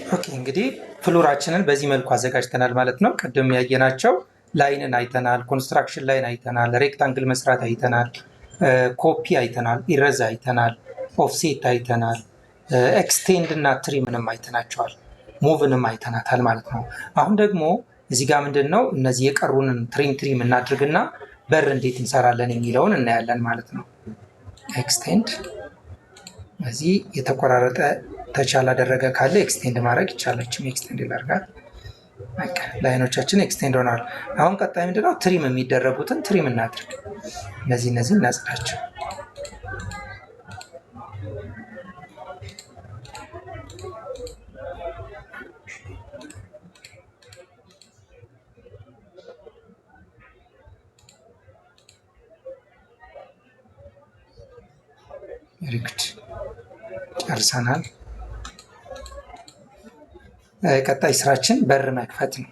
ኦኬ እንግዲህ ፍሎራችንን በዚህ መልኩ አዘጋጅተናል ማለት ነው። ቅድም ያየናቸው ላይንን አይተናል፣ ኮንስትራክሽን ላይን አይተናል፣ ሬክታንግል መስራት አይተናል፣ ኮፒ አይተናል፣ ኢረዝ አይተናል፣ ኦፍሴት አይተናል፣ ኤክስቴንድ እና ትሪምንም አይተናቸዋል፣ ሙቭንም አይተናታል ማለት ነው። አሁን ደግሞ እዚህ ጋር ምንድነው እነዚህ የቀሩንን ትሪም እናድርግና በር እንዴት እንሰራለን የሚለውን እናያለን ማለት ነው። ኤክስቴንድ እዚህ የተቆራረጠ ተቻለ አደረገ ካለ ኤክስቴንድ ማድረግ ይቻላል። ኤክስቴንድ ላድርጋት። ላይኖቻችን ኤክስቴንድ ሆነዋል። አሁን ቀጣይ ምንድነው ትሪም የሚደረጉትን ትሪም እናድርግ። እነዚህ እናጽዳቸው። ሪክት ጨርሰናል። ቀጣይ ስራችን በር መክፈት ነው።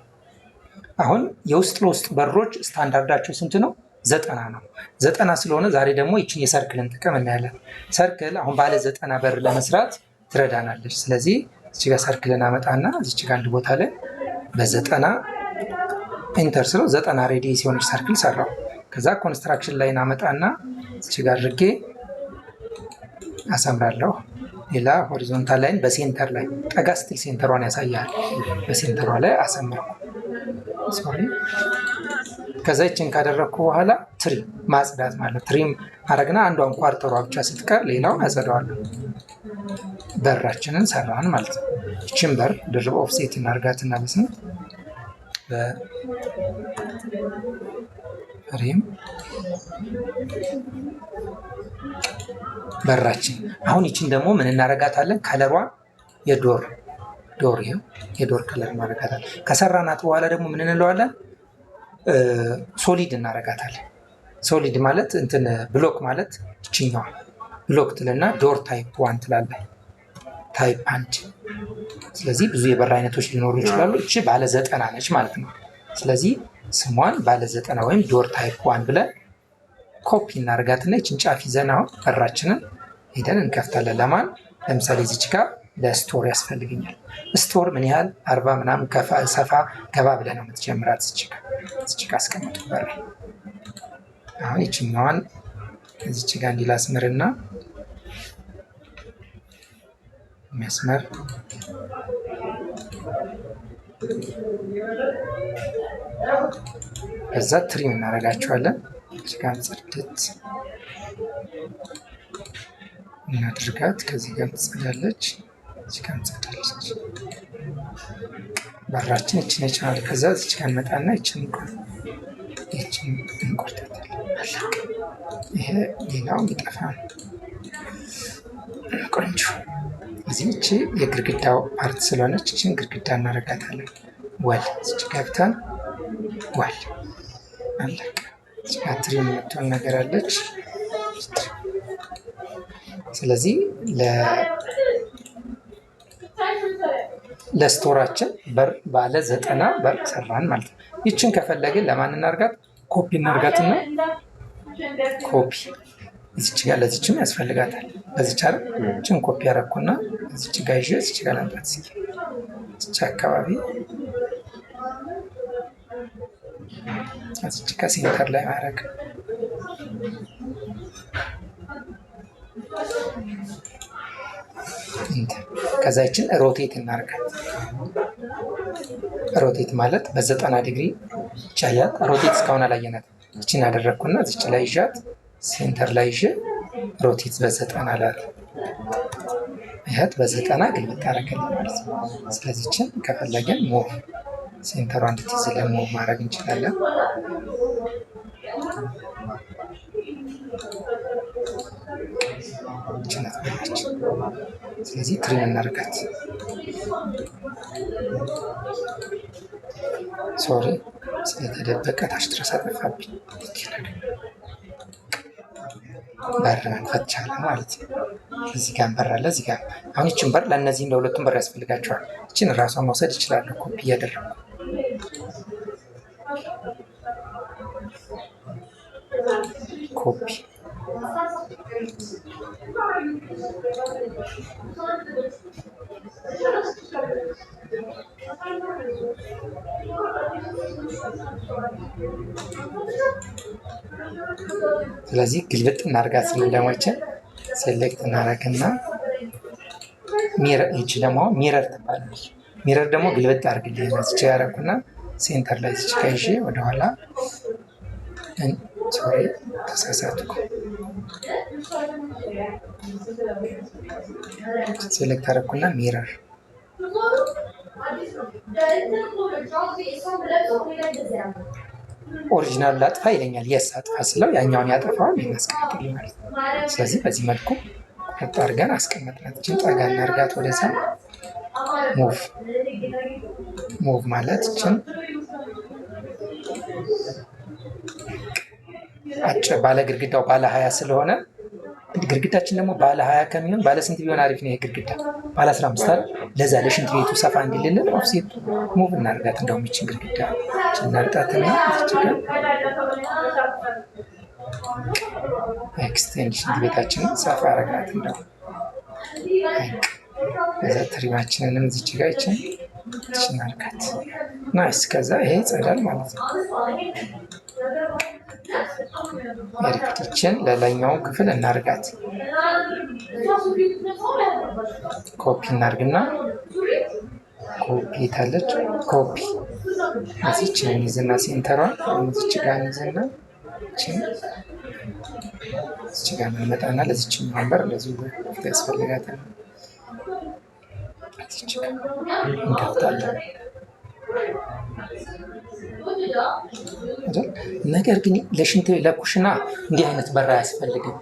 አሁን የውስጥ ለውስጥ በሮች ስታንዳርዳቸው ስንት ነው? 90 ነው። 90 ስለሆነ ዛሬ ደግሞ ይችን የሰርክልን ጥቅም እናያለን። ሰርክል አሁን ባለ 90 በር ለመስራት ትረዳናለች። ስለዚህ እዚህ ጋር ሰርክልን አመጣና እዚች ጋር አንድ ቦታ ላይ በ90 ኢንተር ስለው 90 ሬዲየስ የሆነች ሰርክል ሰራው። ከዛ ኮንስትራክሽን ላይን አመጣና እዚህ ጋር አድርጌ አሰምራለሁ። ሌላ ሆሪዞንታል ላይን በሴንተር ላይ ጠጋ ስትል ሴንተሯን ያሳያል። በሴንተሯ ላይ አሰምረው። ከዛ ይችን ካደረግኩ በኋላ ትሪም ማጽዳት ማለት ትሪም አረግና አንዷን ኳርተሯ ብቻ ስትቀር ሌላውን አጸደዋለሁ። በራችንን ሰራን ማለት ነው። ይችን በር ድርብ ኦፍሴት እናርጋትና በስንት በፍሬም በራችን። አሁን ይችን ደግሞ ምን እናረጋታለን? ከለሯን የዶር ከለር እናረጋታለን። ከሰራናት በኋላ ደግሞ ምን እንለዋለን? ሶሊድ እናረጋታለን። ሶሊድ ማለት እንትን ብሎክ ማለት ይችኛዋ ብሎክ ትልና ዶር ታይፕ 1 ትላለህ፣ ታይፕ 1። ስለዚህ ብዙ የበር አይነቶች ሊኖሩ ይችላሉ። እቺ ባለ 90 ነች ማለት ነው። ስለዚህ ስሟን ባለ 90 ወይም ዶር ታይፕ 1 ብለን ኮፒ እናደርጋትና ይችን ጫፍ ይዘን አሁን በራችንን ሄደን እንከፍታለን። ለማን? ለምሳሌ እዚች ጋር ለስቶር ያስፈልገኛል። ስቶር ምን ያህል 40 ምናምን ሰፋ ገባ ብለህ ነው የምትጀምራት። እዚች ጋር አስቀምጡ በር። አሁን ይችኛዋን እዚች ጋር እንዲላስምርና መስመር ከዛ ትሪም እናደርጋቸዋለን። እዚህ ጋር ጽድት እናድርጋት። ከዚህ ጋር ትጸዳለች፣ እዚህ ጋር ትጸዳለች። በራችን ይችን ይችላል። ከዛ እዚህ ጋር እንመጣና ይችን እንቆርጣታለን። ይሄ ሌላው የሚጠፋ ነው። ቆንጆ እዚህ እቺ የግድግዳው ፓርት ስለሆነች እችን ግድግዳ እናደርጋታለን። ወል እዚህ ገብተን ወል አለቀ። እዚህ ጋር ትሪም የምትሆን ነገር አለች። ስለዚህ ለስቶራችን በር ባለ 90 በር ሰራን ማለት ነው። ይችን ከፈለግን ለማን እናርጋት? ኮፒ እናርጋትና ኮፒ እዚች ጋር ለዚችም ያስፈልጋታል። በዚች አይደል? እችን ኮፒ ያረኩና እዚች ጋር ይዤ እዚች ጋር ላምጣት። እዚች አካባቢ እዚች ጋር ሴንተር ላይ ማድረግ ከዛ ይችን ሮቴት እናርጋት። ሮቴት ማለት በ90 ዲግሪ ይቻላል። ሮቴት እስካሁን አላየናት። ይችን ያደረግኩና እዚች ላይ ይዣት ሴንተር ላይ ይዤ ሮቴት በ90 አላት። ይሄት በ90 ግልብጥ አደረገልን ማለት ነው። ስለዚህ ይችን ከፈለገን ሞቭ ሴንተሯ እንድትይዝልን ሞቭ ማድረግ እንችላለን። ስለዚህ ትሪም እናርጋት። ሶሪ ስለተደበቀ ታች ድረስ አጠፋብኝ። በር መክፈት ቻለ ማለት ነው። እዚህ ጋር በር አለ፣ እዚህ ጋር አሁን ይችን በር ለእነዚህ ለሁለቱም በር ያስፈልጋቸዋል። ይችን እራሷን መውሰድ ይችላለሁ ኮፒ እያደረጉ ኮፒ ስለዚህ ግልብጥ እናርጋት ስለደሞችን ሴሌክት እናረግና ሚረር እቺ ደግሞ ሚረር ትባላለች። ሚረር ደግሞ ግልብጥ አድርግልኝ እዚች ያረኩና ሴንተር ላይ እዚች ከይዤ ወደኋላ ሶሪ ተሳሳትኩ። ሴሌክት አረኩና ሚረር ኦሪጂናል ላጥፋ ይለኛል። የስ አጥፋ ስለው ያኛውን ያጠፋውን የሚያስቀምጥልኝ ማለት ነው። ስለዚህ በዚህ መልኩ ቀጥ አድርገን አስቀመጥናት። እችን ጠጋ እናርጋት ወደዛ። ሙቭ ማለት እችን አጭር ባለ ግድግዳው ባለ 20 ስለሆነ ግድግዳችን ደግሞ ባለ 20 ከሚሆን ባለ ስንት ቢሆን አሪፍ ነው? የግድግዳ ባለ 15 አይደል? ለዛ ለሽንት ቤቱ ሰፋ እንዲልልን ኦፍሴት ሙቭ እናርጋት። እንደውም ይችን ግድግዳ እናርጣትና ኤክስቴንድ ሽንት ቤታችንን ሰፋ አረጋት። እንደው ከዛ ትሪማችንንም እዚች ጋር ይችን እናርጋት። ናይስ። ከዛ ይሄ ይጸዳል ማለት ነው። ኤሪክቲችን ለላይኛውን ክፍል እናርጋት። ኮፒ እናርግና ኮፒ ታለች። ኮፒ እዚችን እንይዝና ሴንተሯን እዚች ጋር እንይዝና እዚች ጋር እንመጣና ለዚችን ወንበር እንደዚሁ ያስፈልጋታል። እዚች ጋር እንከፍታለን። ነገር ግን ለሽንት ለኩሽና እንዲህ አይነት በር አያስፈልግም።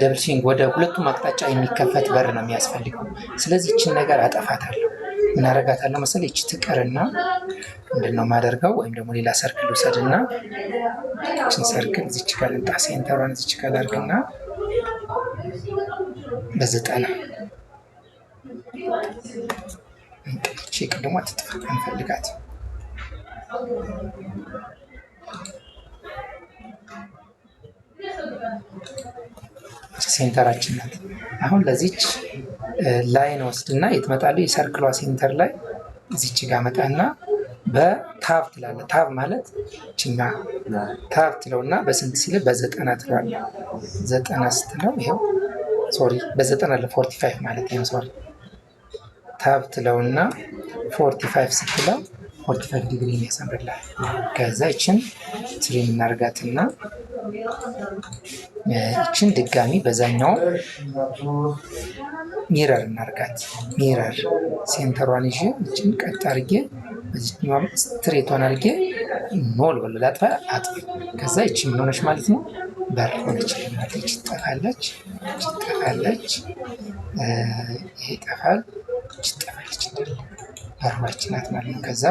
ደብል ስዊንግ ወደ ሁለቱም አቅጣጫ የሚከፈት በር ነው የሚያስፈልገው። ስለዚህ ይችን ነገር አጠፋታለሁ። ምን አደርጋታለሁ መሰለኝ? ይች ትቀርና ምንድነው ማደርገው? ወይም ደግሞ ሌላ ሰርክል ውሰድና ይችን ሰርክል እዚች ጋር ልምጣ። ሴንተሯን እዚች ጋር ላድርግና በ90 ይቺ ቅድሟ ትጥፋ አንፈልጋት። ሴንተራችን ናት። አሁን ለዚች ላይን ወስድና የትመጣሉ የሰርክሏ ሴንተር ላይ እዚች ጋር መጣና በታብ ትላለ። ታብ ማለት ችኛ ታብ ትለውና በስንት ሲል በ90 ትለዋለ። 90 ስትለው ይኸው ሶሪ በ90 ለ45 ማለት ነው። ሶሪ ታብ ትለውና 45 ስትለው 45 ዲግሪ ያሳምርላል። ከዛ ይችን ትሪም እናርጋትና ይችን ድጋሚ በዛኛው ሚረር እናርጋት። ሚረር ሴንተሯን ይዤ ይችን ቀጥ አድርጌ በዚህኛው ስትሬቷን አድርጌ ኖል ወለ ላጥፋ አጥፍ። ከዛ ይችን ምን ሆነች ማለት ነው? በር ሆነች ማለት ይች ትጠፋለች። ይሄ ይጠፋል። ይች ትጠፋለች እንዳለ በርባችን ናት ማለት ነው። ከዛ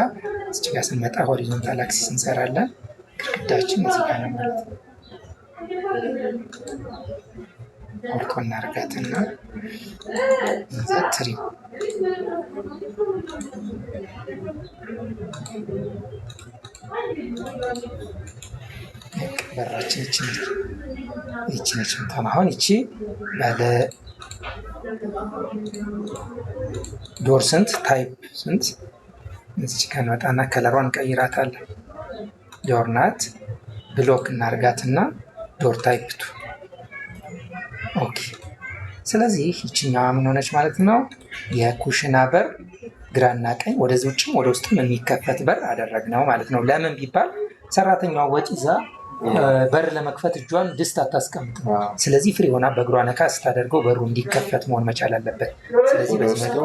እዚህ ጋር ስንመጣ ሆሪዞንታል አክሲስ እንሰራለን። ግድግዳችን እዚህ ጋር ነው ማለት ነው። ኦርቶ እናርጋትና እዛ ትሪ በራችን ይቺ ነች። አሁን ይቺ ባለ ዶር ስንት ታይፕ ስንት እዚህ ጋር እንመጣና ከለሯን እንቀይራታለን። ዶር ናት። ብሎክ እናርጋትና ዶር ታይፕ ቱ ኦኬ። ስለዚህ ይችኛዋ ምን ሆነች ማለት ነው? የኩሽና በር ግራና ቀኝ ወደዚህ ውጭም ወደ ውስጥም የሚከፈት በር አደረግነው ማለት ነው። ለምን ቢባል ሰራተኛዋ ወጪ ይዛ በር ለመክፈት እጇን ድስት አታስቀምጥም። ስለዚህ ፍሪ ሆና በእግሯ ነካ ስታደርገው በሩ እንዲከፈት መሆን መቻል አለበት። ስለዚህ በዚህ መልኩ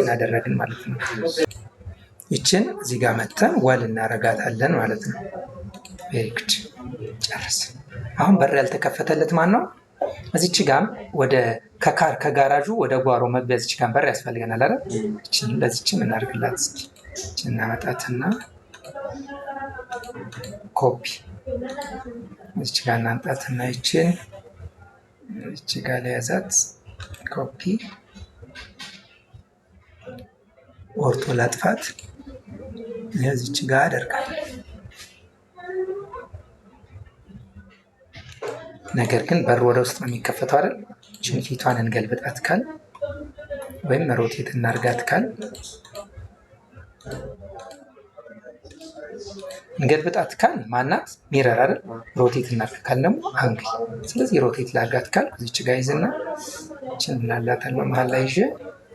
እናደረግን ማለት ነው። ይችን እዚህ ጋር መተን ወል እናረጋታለን ማለት ነው። ቬሪግድ ጨርስ። አሁን በር ያልተከፈተለት ማን ነው? እዚች ጋም ወደ ከጋራዡ ወደ ጓሮ መግቢያ እዚች ጋም በር ያስፈልገናል አይደል? እቺን ለዚችም እናርግላት። እስኪ እቺን እናመጣትና ኮፒ እዚች ጋር እናምጣትና ይችን እዚች ጋር ለያዛት ኮፒ ኦርቶ ላጥፋት እዚች ጋር አደርጋለሁ። ነገር ግን በር ወደ ውስጥ ነው የሚከፈተው አይደል? እችን ፊቷን እንገልብጣት ካል ወይም ሮቴት እናርጋት ካል እንገልብጣት ካል ማናት ሚረር አይደል? ሮቴት እናድርግ ካል ደግሞ አንግል። ስለዚህ ሮቴት ላድርጋት ካል እዚች ጋር ይዝና እችን ላላታለሁ መሀል ላይ ይዤ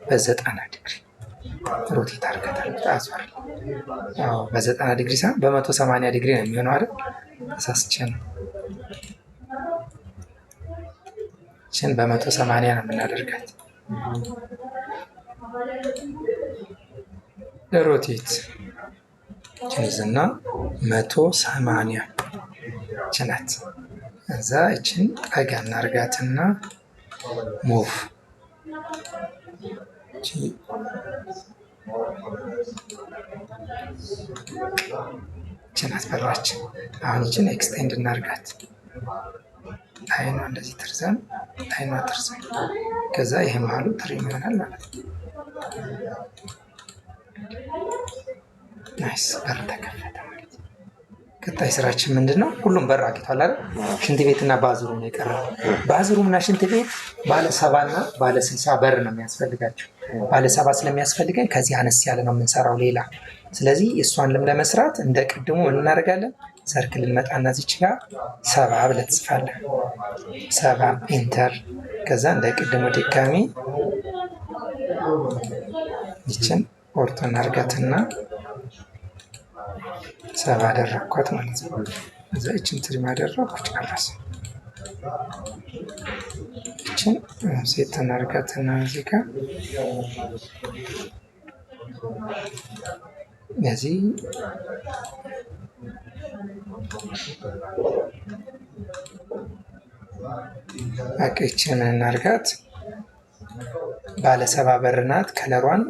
በ90 ዲግሪ ሮቴት አድርጋታለሁ። አዟር በ90 ዲግሪ ሳይሆን በ180 ዲግሪ ነው የሚሆነው አይደል? ተሳስቼ ነው። እችን በ180 ነው የምናደርጋት። ሮቴት ይዝና 180 ችናት። እዛ እችን ጠጋ እናርጋትና ሙቭ ችናት በራችን። አሁን እችን ኤክስቴንድ እናርጋት። አይኗ እንደዚህ ትርዘም፣ አይኗ ትርዘም። ከዛ ይሄ መሀሉ ትሪም ይሆናል ማለት ነው። ናይስ፣ በር ተከፈተ ማለት ነው። ቀጣይ ስራችን ምንድን ነው? ሁሉም በር አግኝቷል አይደል? ሽንት ቤትና ባዝሩም ነው የቀረው። ባዝሩምና ሽንት ቤት ባለ 70 እና ባለ 60 በር ነው የሚያስፈልጋቸው። ባለ 70 ስለሚያስፈልገን ከዚህ አነስ ያለ ነው የምንሰራው ሌላ። ስለዚህ እሷን ለመስራት እንደ ቅድሙ ምን እናደርጋለን? ሰርክል እንመጣና እዚች ጋር 70 ብለህ ትጽፋለህ። 70 ኢንተር። ከዛ እንደ ቅድሙ ድጋሚ ይችን ኦርቶ እናርጋትና 70 አደረኳት ማለት ነው። እዛ ይችን ትሪም አደረኩ፣ ጨረስ። ይችን ሴት እናርጋትና እዚህ ጋር እዚህ አቀችን እናርጋት። ባለ 70 በር ናት። ከለሯን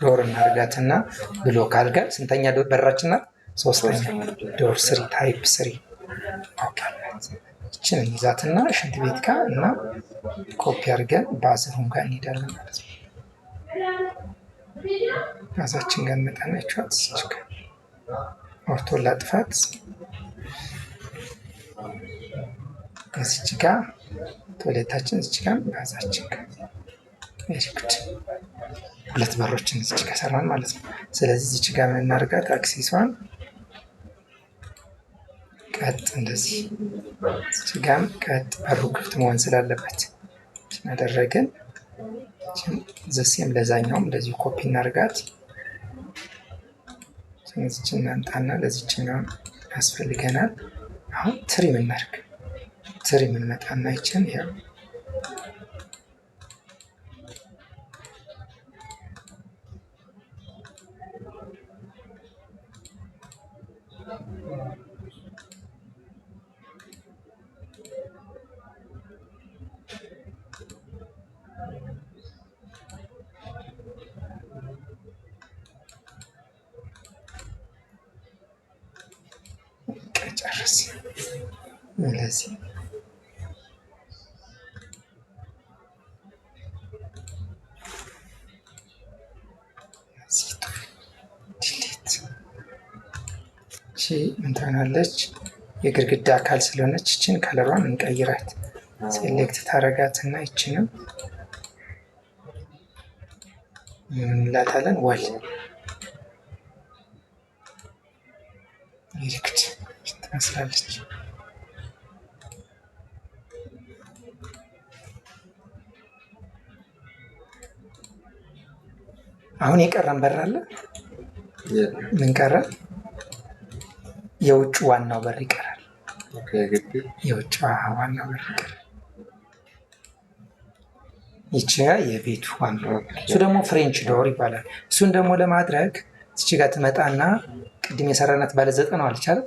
ዶር እናርጋትና ብሎክ አድርገን ስንተኛ በራችን ናት? 3ኛ ዶር 3 ታይፕ 3 ኦኬ። እችን እንይዛትና ሽንት ቤት ጋር እና ኮፒ አድርገን ባዝሩም ጋር እንሄዳለን ማለት ነው። ራሳችን ጋር እንመጣናቸዋት እዚች ጋር ኦርቶ ላጥፋት። እዚች ጋር ቶሌታችን እዚች ጋር ባዛችን ጋር ጉድ 2 በሮችን እዚች ጋር ሰራን ማለት ነው። ስለዚህ እዚች ጋር ምን እናርጋት? አክሲሷን ቀጥ እንደዚህ እዚች ጋር ቀጥ በሩ ክፍት መሆን ስላለበት አደረግን። ዘሴም ለዛኛውም እንደዚሁ ኮፒ እናርጋት። እዚች እናምጣና ለዚችኛው ያስፈልገናል። አሁን ትሪም እናርግ። ትሪም እንመጣና ይችን ያው ጨርስ። ለዚህ ዲሊት ምን ትሆናለች? የግድግዳ አካል ስለሆነች ይችን ከለሯን እንቀይራት። ሴሌክት ታረጋትና ይችንም እንላታለን ወል ይልክት ትመስላለች። አሁን የቀረን በር አለ። ምን ቀረ? የውጭ ዋናው በር ይቀራል። የውጭ ዋናው በር ይቀራል። ይቺ የቤቱ ዋናው፣ እሱ ደግሞ ፍሬንች ዶር ይባላል። እሱን ደግሞ ለማድረግ እዚህ ጋር ትመጣና ቅድም የሰራናት ባለ 90 አለች አይደል?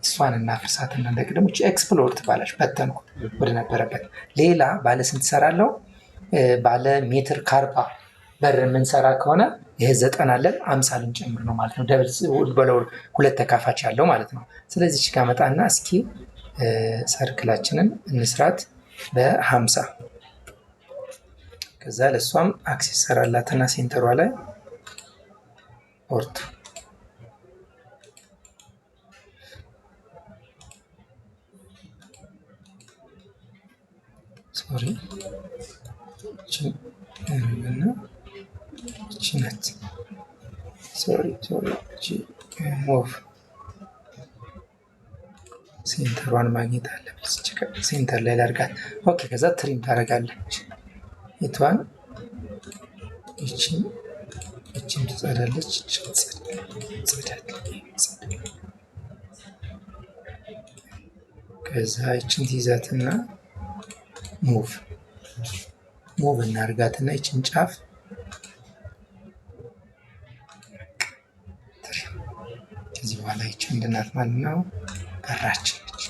እሷን እናፍርሳትና እንደቅድሙ እቺ ኤክስፕሎር ትባላለች። በተንኩ ወደ ነበረበት። ሌላ ባለ ስንት ሰራለው? ባለ ሜትር ከ40 በር የምንሰራ ከሆነ ይሄ 90 አለን 50 ልንጨምር ነው ማለት ነው። ደብል በለው 2 ተካፋች ያለው ማለት ነው። ስለዚህ እቺ ጋር መጣና እስኪ ሰርክላችንን እንስራት በ50። ከዛ ለሷም አክሲስ ሰራላትና ሴንተሯ ላይ ኦርቶ ሶሪ እና ችነት ሶሪ ሙቭ ሴንተሯን ማግኘት አለብን። ሴንተር ላይ ላድርጋት። ኦኬ ከዛ ትሪም ታደርጋለች። የቷን ይችን ትጸዳለች። ከዛ ይችን ትይዛትና ሙቭ እናርጋትና ይችን ጫፍ ከዚህ በኋላ ይችን እንድናት ማለት ነው። በራችን ነች።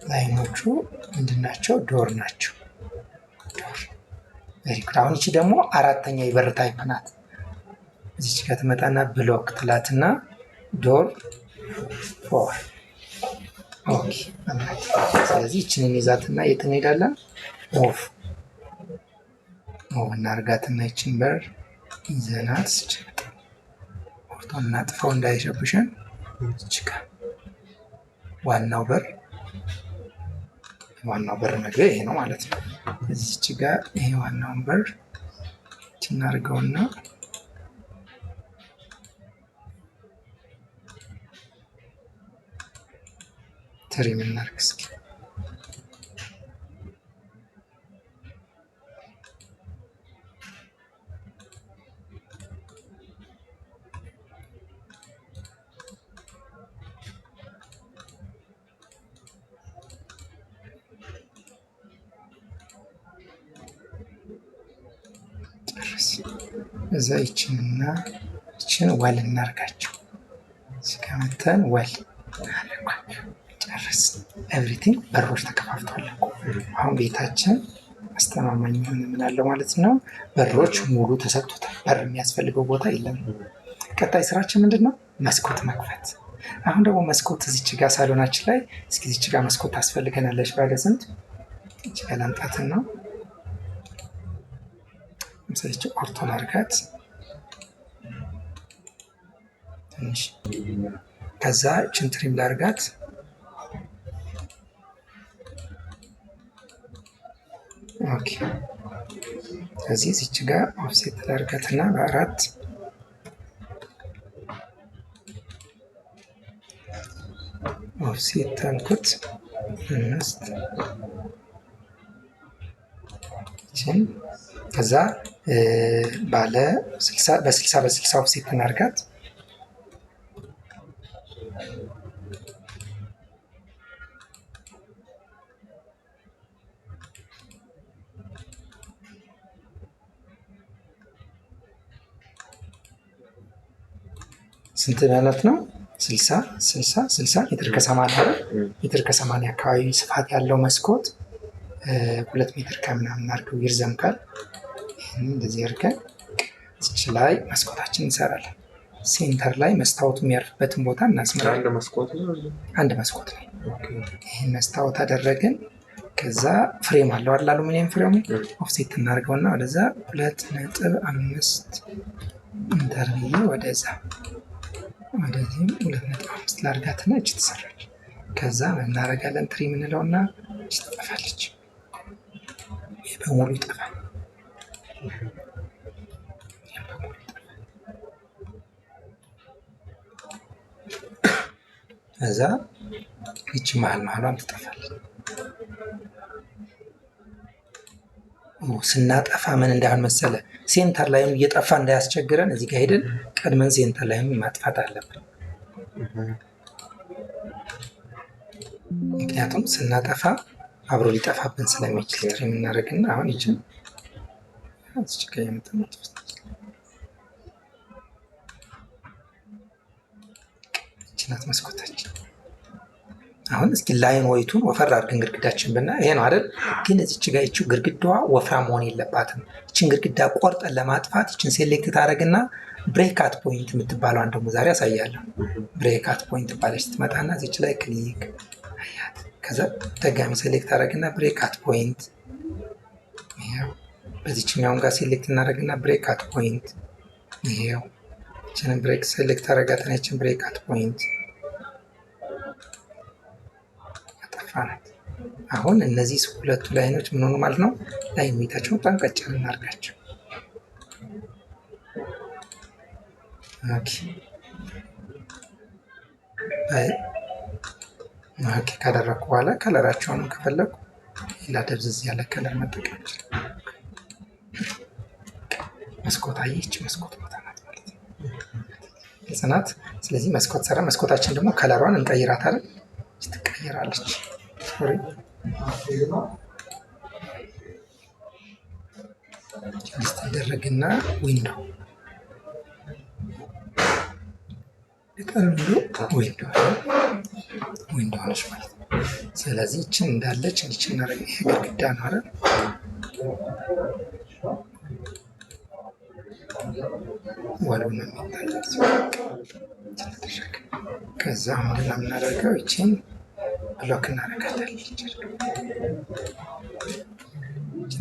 ላይኖቹ ምንድናቸው? ዶር ናቸው። አሁን ይቺ ደግሞ አራተኛ የበር ታይፕ ናት። እዚች ጋር ትመጣና ብሎክ ትላትና ዶር ፎር። ኦኬ ስለዚህ ይችንን ይዛትና የት እንሄዳለን? ሙቭ እናርጋትና ይችን በር ይዘናት ስችመጣ ኦርቶን እናጥፈው እንዳይሸብሸን። እችጋ ዋናው በር መግቢያ ይሄ ነው ማለት ነው። እዚች ጋር ይሄ ዋናውን በር እናርገውና ትሪም እናርግ እስኪ። እዛ ይችንና ይችን ወል እናርጋቸው። ሲከመተን ወል ጨርስ። ኤቭሪቲንግ በሮች ተከፋፍተዋል። አሁን ቤታችን አስተማማኝ የሆነ ምን አለው ማለት ነው። በሮች ሙሉ ተሰጥቶታል። በር የሚያስፈልገው ቦታ የለም። ቀጣይ ስራችን ምንድን ነው? መስኮት መክፈት። አሁን ደግሞ መስኮት እዚች ጋር ሳሎናችን ላይ እስኪ እዚች ጋር መስኮት ታስፈልገናለች። ባለ ስንት እዚች ጋር ላምጣትን ነው ምሳሌ ኦርቶን አድርጋት ትንሽ። ከዛ እችን ትሪም ላድርጋት። ኦኬ ስለዚህ እዚች ጋር ኦፍሴት ላድርጋትና በአራት ኦፍሴት አልኩት። አምስት እችን ከዛ ባለ 60 በ60 ኦፍሴት እናድርጋት። ስንት ማለት ነው? 60 ሜትር ከ80 ሜትር ከ80 አካባቢ ስፋት ያለው መስኮት 2 ሜትር ከምናምን አድርገው ይርዘምካል። ይህን እንደዚህ አድርገን እዚች ላይ መስኮታችን እንሰራለን። ሴንተር ላይ መስታወቱ የሚያርፍበትን ቦታ እናስመራለን። አንድ መስኮት ነው። ይህን መስታወት አደረግን። ከዛ ፍሬም አለው አይደል? አሉሚኒየም ፍሬሙ ኦፍሴት እናደርገውና ወደዛ 2.5 ኢንተርቪዩ ወደዛ ወደዚህም 2.5 ላርጋትና እች ትሰራለች። ከዛ እናደርጋለን ትሪ የምንለውና እች ትጠፋለች። ይህ በሙሉ ይጠፋል። ከዛ ይች መሀሏን ትጠፋለች። ስናጠፋ ምን እንዳይሆን መሰለ፣ ሴንተር ላይም እየጠፋ እንዳያስቸግረን እዚህ ጋር ሄደን ቀድመን ሴንተር ላይም ማጥፋት አለብን። ምክንያቱም ስናጠፋ አብሮ ሊጠፋብን ስለሚችል ትሪ የምናደርግና አሁን ይችን እዚች ጋር የምትመጥ ይችናት መስኮታችን። አሁን እስኪ ላይን ወይቱን ወፈር አድርገን ግድግዳችን ብና ይሄ ነው አይደል? ግን እዚች ጋር ይቺ ግድግዳዋ ወፍራም መሆን የለባትም። ይችን ግድግዳ ቆርጠን ለማጥፋት ይችን ሴሌክት ታደርግና ብሬካት ፖይንት የምትባለው ደግሞ ዛሬ ያሳያለሁ። ብሬካት ፖይንት ባለች ትመጣና እዚች ላይ ክሊክ አያት። ከዛ ደጋሚ ሴሌክት ታደርግና ብሬካት ፖይንት፣ ይሄው በዚችኛውም ጋር ሴሌክት እናደርግና ብሬካት ፖይንት፣ ይሄው ይችን ብሬክ ሴሌክት ታደርጋትና ይችን ብሬካት ፖይንት ናት። አሁን እነዚህ ሁለቱ ላይኖች ምን ሆኑ ማለት ነው? ላይን ሜታቸውን በጣም ቀጭን እናድርጋቸው። ኦኬ ካደረኩ በኋላ ከለራቸውንም ከፈለኩ ሌላ ደብዘዝ ያለ ከለር መጠቀም ይችላል። መስኮት አየች መስኮት ቦታ ናት ማለት ነው። ጽናት ስለዚህ መስኮት ሰራ። መስኮታችን ደግሞ ከለሯን እንቀይራታለን። ትቀይራለች። ሶሪ ይስተደረግና ዊንዶው ዊንዶው ነች ማለት ነው። ስለዚህ እችን እንዳለች እንዲችን እናደርግ። ይሄ ግድግዳ ነው አይደል? ወለው ነው የሚታየው። ከዛ ምንድን ነው የምናደርገው? ይችን ብሎክ እናደርጋታለን። ይችን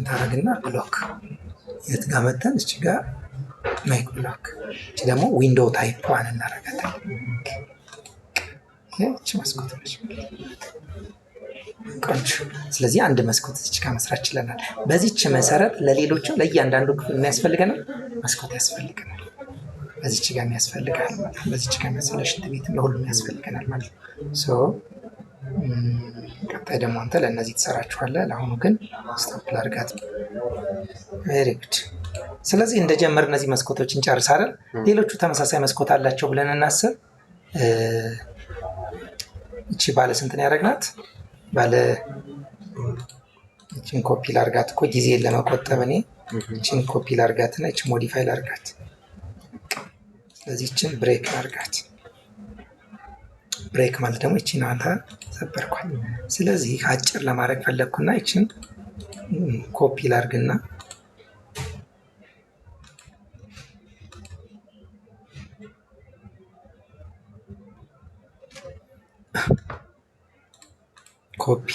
ታደርግና ብሎክ የት ጋር መተን እች ጋር ሜክ ብሎክ። እች ደግሞ ዊንዶው ታይፕ ዋን እናደርጋታለን። ይህች መስኮት ነች። ቆንጆ። ስለዚህ አንድ መስኮት እዚች ጋር መስራት ችለናል። በዚች መሰረት ለሌሎቹ ለእያንዳንዱ ክፍል የሚያስፈልገናል መስኮት ያስፈልገናል። በዚች ጋር ያስፈልጋል ማለት ነው። በዚች ጋር መሰለ ሽንት ቤት ለሁሉም ያስፈልገናል ማለት ነው። ቀጣይ ደግሞ አንተ ለእነዚህ ትሰራችኋለህ። ለአሁኑ ግን ስቶፕ ላድርጋት። ቬሪ ጉድ። ስለዚህ እንደጀመር እነዚህ መስኮቶችን ጨርሳለን። ሌሎቹ ተመሳሳይ መስኮት አላቸው ብለን እናስብ። እቺ ባለ ስንት ነው ያደረግናት? ባለ እቺን ኮፒ ላድርጋት እኮ ጊዜን ለመቆጠብ እኔ እቺን ኮፒ ላድርጋትና እቺ ሞዲፋይ ላድርጋት። ስለዚህ እቺን ብሬክ ላድርጋት። ብሬክ ማለት ደግሞ እቺን አንተ ሰበርኳል። ስለዚህ አጭር ለማድረግ ፈለግኩና እቺን ኮፒ ላድርግና ኮፒ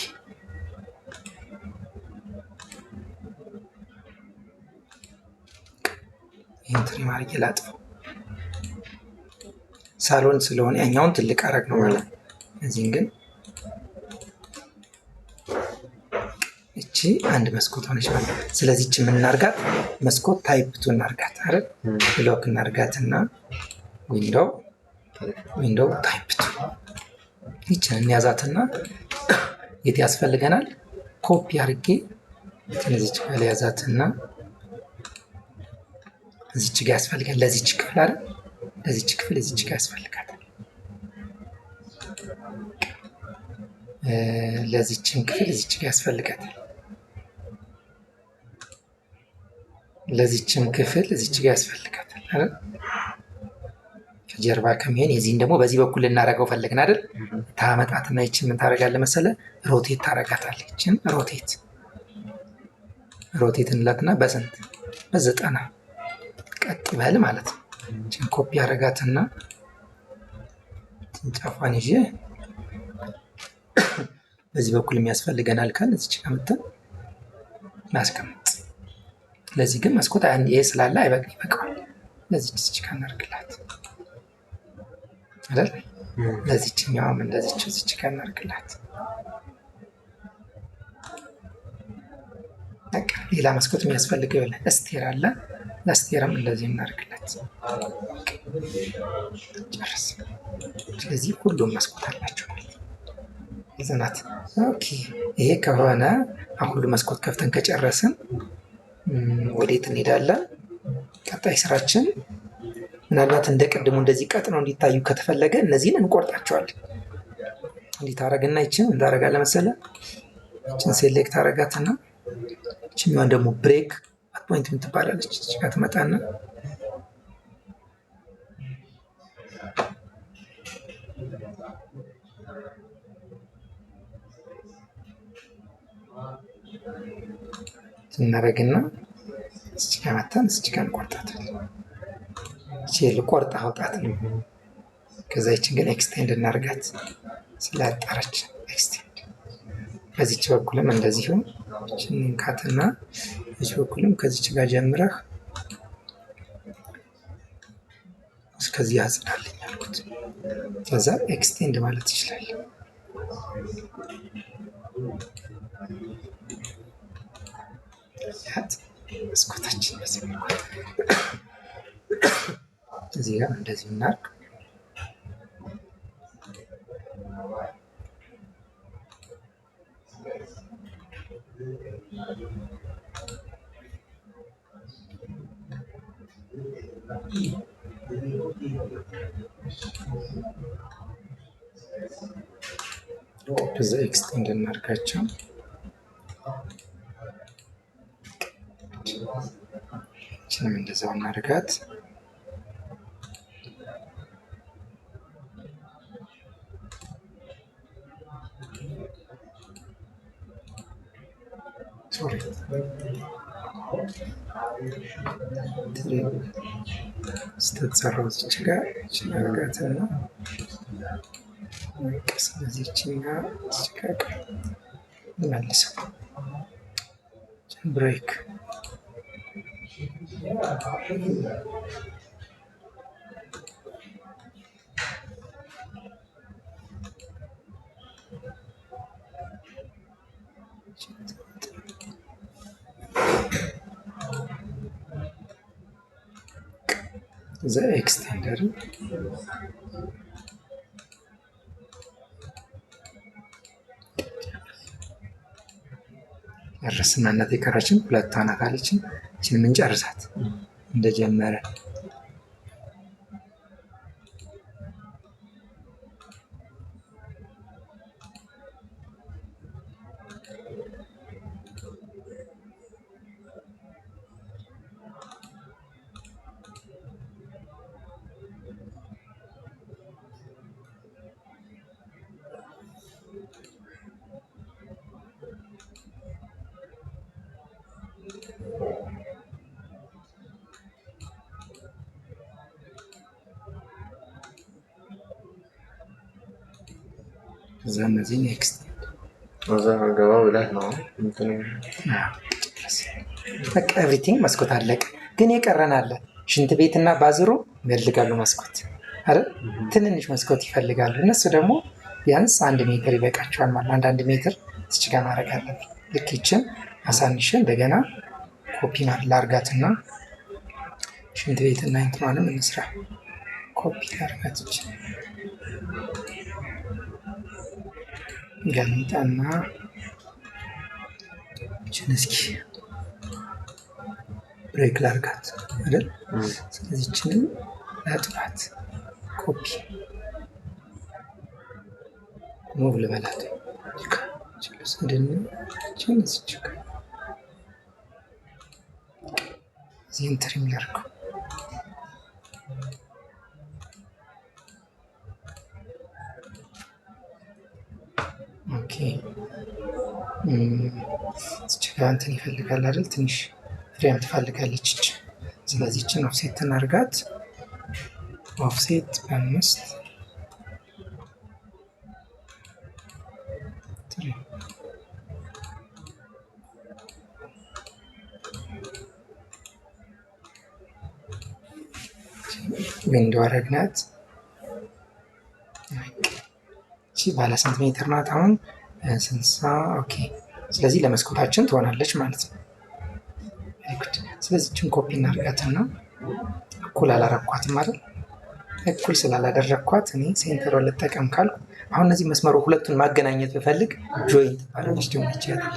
ኢንትሪ ማድረግ ላጥፈው። ሳሎን ስለሆነ ያኛውን ትልቅ አረግ ነው ማለት ነው። እዚህን ግን እቺ አንድ መስኮት ሆነች ማለት ነው። ስለዚህ እቺ ምን እናርጋት? መስኮት ታይፕ ቱ እናርጋት አይደል? ብሎክ እናርጋትና ዊንዶው ታይፕ ቱ ይችን እንያዛትና የት ያስፈልገናል? ኮፒ አድርጌ እዚች ጋር ያዛትና እዚች ጋር ያስፈልጋል። ለዚች ክፍል አይደል? ለዚች ክፍል እዚች ጋር ያስፈልጋታል። ለዚችን ክፍል እዚች ጋር ያስፈልጋታል። ለዚችን ክፍል እዚች ጋር ያስፈልጋታል አይደል? ከጀርባ ከሚሆን የዚህን ደግሞ በዚህ በኩል ልናደርገው ፈለግን አይደል? ታመጣትና ይችን ምን ታደርጋለህ መሰለህ? ሮቴት ታደርጋታለህ። ይችን ሮቴት እንላትና በስንት በ90 ቀጥ ይበል ማለት ነው። ይችን ኮፒ አደርጋትና ጫፏን ይዤ በዚህ በኩል የሚያስፈልገናል ካል እዚች ጋር መተን ማስቀመጥ። ለዚህ ግን መስኮት ይሄ ስላለ ይበቃዋል። ለዚህ እዚች ጋር እናደርግላት አይደል? ለዚችኛውም እንደዚች እዚች ጋር እናደርግላት። በቃ ሌላ መስኮት የሚያስፈልገው የለም። ስቴር አለ። ለስቴርም እንደዚህ እናደርግላት። ጨርስ። ስለዚህ ሁሉም መስኮት አላቸው ይዘናት። ኦኬ ይሄ ከሆነ አሁን ሁሉ መስኮት ከፍተን ከጨረስን ወዴት እንሄዳለን? ቀጣይ ስራችን ምናልባት እንደ ቅድሙ እንደዚህ ቀጥ ነው እንዲታዩ ከተፈለገ እነዚህን እንቆርጣቸዋለን። እንዲህ ታረግና ይችን እንዳረጋለህ መሰለህ? ይችን ሴሌክት አረጋትና ይችኛዋን ደግሞ ብሬክ ፖይንት የምትባላለች እዚህ ጋር ትመጣና እናደርግና እዚህ ጋር መተን እዚህ ጋር እንቆርጣታለን። እቺ ልቆርጥ አውጣት ነው። ከዛ ይችን ግን ኤክስቴንድ እናደርጋት ስላጣረች ኤክስቴንድ። በዚች በኩልም እንደዚሁ እቺን እንካትና በዚህ በኩልም ከዚች ጋር ጀምረህ እስከዚህ ያጽዳልኝ አልኩት። ከዛ ኤክስቴንድ ማለት ይችላል። ያት መስኮታችን በዚህ መልኩ እዚህ ጋር እንደዚህ እናድርግ። በዛ ኤክስቴንድ እናድርጋቸው። ይችንም እንደዛው እናድርጋት። ሶሪ ስተተሰራው እዚች ጋር ችናርጋትና ስለዚህ ችኛ ስቃቅ መልሰው ብሬክ the extender እርስናነት የቀረችን ሁለት አናት አለችን። እችን ምንጨርሳት እንደጀመረ እዛ እነዚህ ኔክስት እዛ ገባ ብለህ ነው በቃ ኤቭሪቲንግ መስኮት አለቀ። ግን የቀረን አለ። ሽንት ቤትና ባዝሩ ይፈልጋሉ መስኮት አይደል? ትንንሽ መስኮት ይፈልጋሉ። እነሱ ደግሞ ቢያንስ 1 ሜትር ይበቃቸዋል ማለት 1 ሜትር እዚህ ጋር ማድረግ አለብን። ልክ ይችን አሳንሼ እንደገና ኮፒ ላድርጋትና ሽንት ቤትና እንትማንም እንስራ። ኮፒ ላድርጋት ይችን ገልምጣና ይችን እስኪ ብሬክ ላድርጋት አይደል? ስለዚህ ይችንም ላጥፋት። ኮፒ ሙቭ ልበላት እዚህን ትሪም ላድርገው። ኦኬ እንትን ይፈልጋል አይደል? ትንሽ ፍሬም ትፈልጋለች እች። ስለዚህ እችን ኦፍሴት እናድርጋት። ኦፍሴት በ5 ዊንዶ አረግናት። እቺ ባለ ስንት ሜትር ናት? አሁን 60 ኦኬ። ስለዚህ ለመስኮታችን ትሆናለች ማለት ነው። ስለዚህ እችን ኮፒ እናድርጋትና እኩል አላረኳትም አይደል? እኩል ስላላደረኳት እኔ ሴንተሯን ልጠቀም ካልኩ አሁን እነዚህ መስመሩ ሁለቱን ማገናኘት ብፈልግ ጆይን ትባላለች። ደግሞ ይቻላል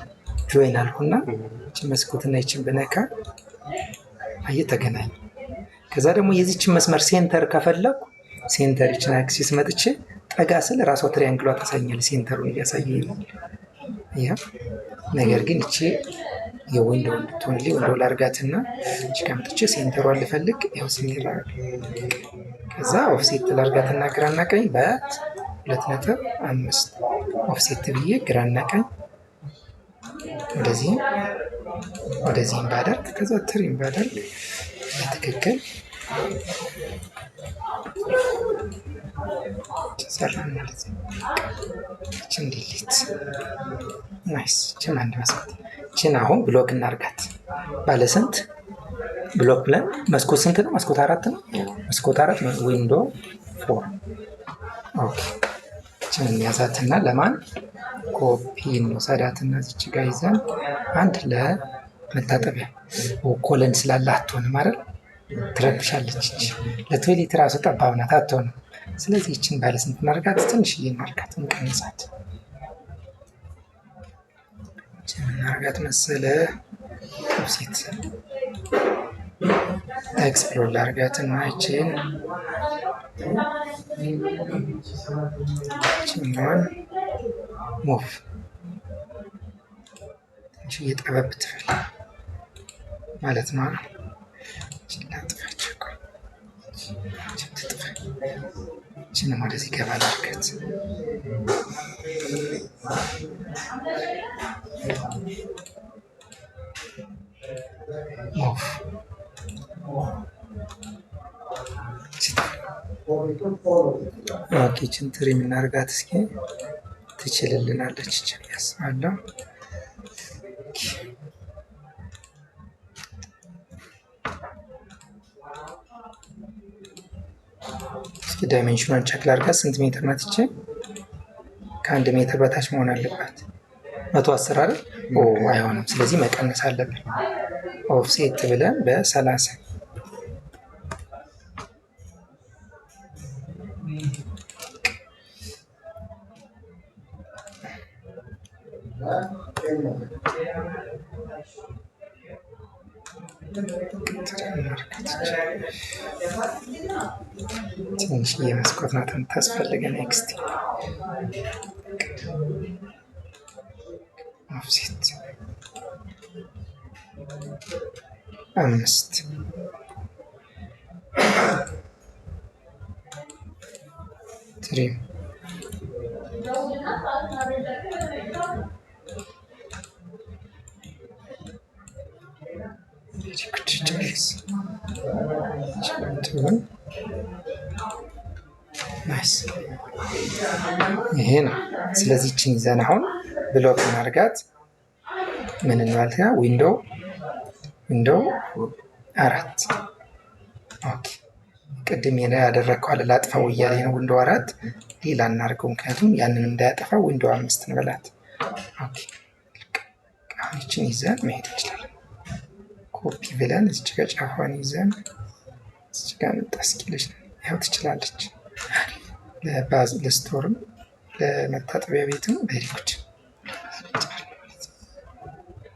ጆይን አልኩና እችን መስኮትና ይችን ብነካ ተገናኝ። ከዛ ደግሞ የዚችን መስመር ሴንተር ከፈለኩ ሴንተር ይችን አክሲስ መጥቼ ጠጋ ስል ራሷ ትሪያንግሏ ታሳኛል። ሴንተሩን እያሳየ ነው። ነገር ግን እቺ የዊንዶው እንድትሆንልኝ ዊንዶው ላርጋትና እቺ ከምጥቼ ሴንተሯን ልፈልግ ያው ሴንተር ከዛ ኦፍሴት ላርጋትና ግራና ቀኝ በ2.5 ኦፍሴት ብዬ ግራና ቀኝ ወደዚህም ባደርግ ከዛ ትሪም ባደርግ በትክክል ተሰራን ማለት ነው። እችን ዲሊት ናይስ። እችን አንድ መስኮት እችን አሁን ብሎክ እናርጋት። ባለ ስንት ብሎክ ብለን መስኮት ስንት ነው? መስኮት 4 ነው። መስኮት 4 ዊንዶ 4 ኦኬ። እችን እንያዛትና ለማን ኮፒ እንወስዳትና እዚች ጋር ይዘን አንድ ለመታጠቢያ ኮለን ስላለ አትሆንም አይደል? ትረብሻለች። ለቶይሌት ራሱ ጠባብ ናት፣ አትሆንም። ስለዚህ ይችን ባለ ስንት እናርጋት? ትንሽዬ እናርጋት፣ እንቀንሳት። ምናረጋት መሰለ ሴት ኤክስፕሎር ላርጋትና ይችን ሞፍ ትንሽ እየጠበብ ትፈል ማለት ነው። ችንም ወደዚህ ገባ ላርገት ሞፍ ኪችን ትሪ የምናርጋት እስኪ ትችልልናለች ያስባለሁ። እስኪ ዳይሜንሽኗን ቸክ ላርጋት። ስንት ሜትር ናት ይቺ? ከ1 ሜትር በታች መሆን አለባት። 110 አይደል? አይሆንም። ስለዚህ መቀነስ አለብን። ኦፍሴት ብለን በ30 ትንሽዬ መስኮት ናት የምታስፈልገን። ኔክስት ኦፍሴት 5 ትሪም ይሄ ነው። ስለዚህ ይችን ይዘን አሁን ብሎክ እናርጋት። ምን እንባልት? ዊንዶው 4 ኦኬ። ቅድም ያደረግከው አለ ላጥፋው እያለ ነው። ዊንዶው 4 ሌላ እናርገው፣ ምክንያቱም ያንን እንዳያጠፋው ዊንዶው 5 እንበላት። ኦኬ አሁን ይችን ይዘን መሄድ እንችላለን። ኮፒ ብለን እዚች ጋር ጫፏን ይዘን እዚች ጋር እንጣስኪለች ያው ትችላለች። ለስቶርም ለመታጠቢያ ቤትም በሪኩድ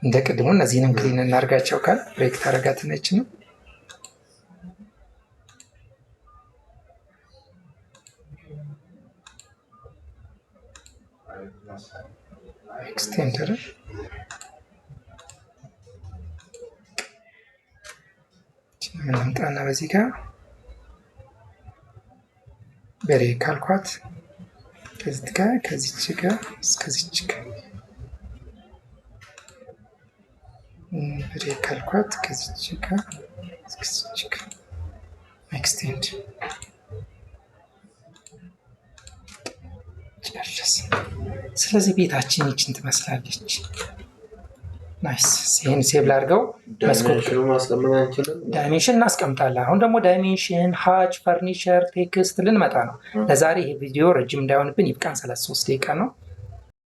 እንደ ቅድሙ እነዚህንም ክሊን እናርጋቸው። ካል ብሬክ ታረጋት ነች ነው ኤክስቴንደር ምንምጣና በዚህ ጋር ብሬክ ካልኳት ከዚህ ጋር ከዚች ጋር እስከዚች ጋር ብሬክ ካልኳት ከዚች ጋር እስከዚች ጋር ኤክስቴንድ ጨርስ። ስለዚህ ቤታችን ይችን ትመስላለች። ናይስ። ይህን ሴቭ ላድርገው። ዳይሜንሽን እናስቀምጣለን። አሁን ደግሞ ዳይሜንሽን፣ ሀች፣ ፈርኒቸር፣ ቴክስት ልንመጣ ነው። ለዛሬ ይሄ ቪዲዮ ረጅም እንዳይሆንብን ይብቃን። 33 ደቂቃ ነው።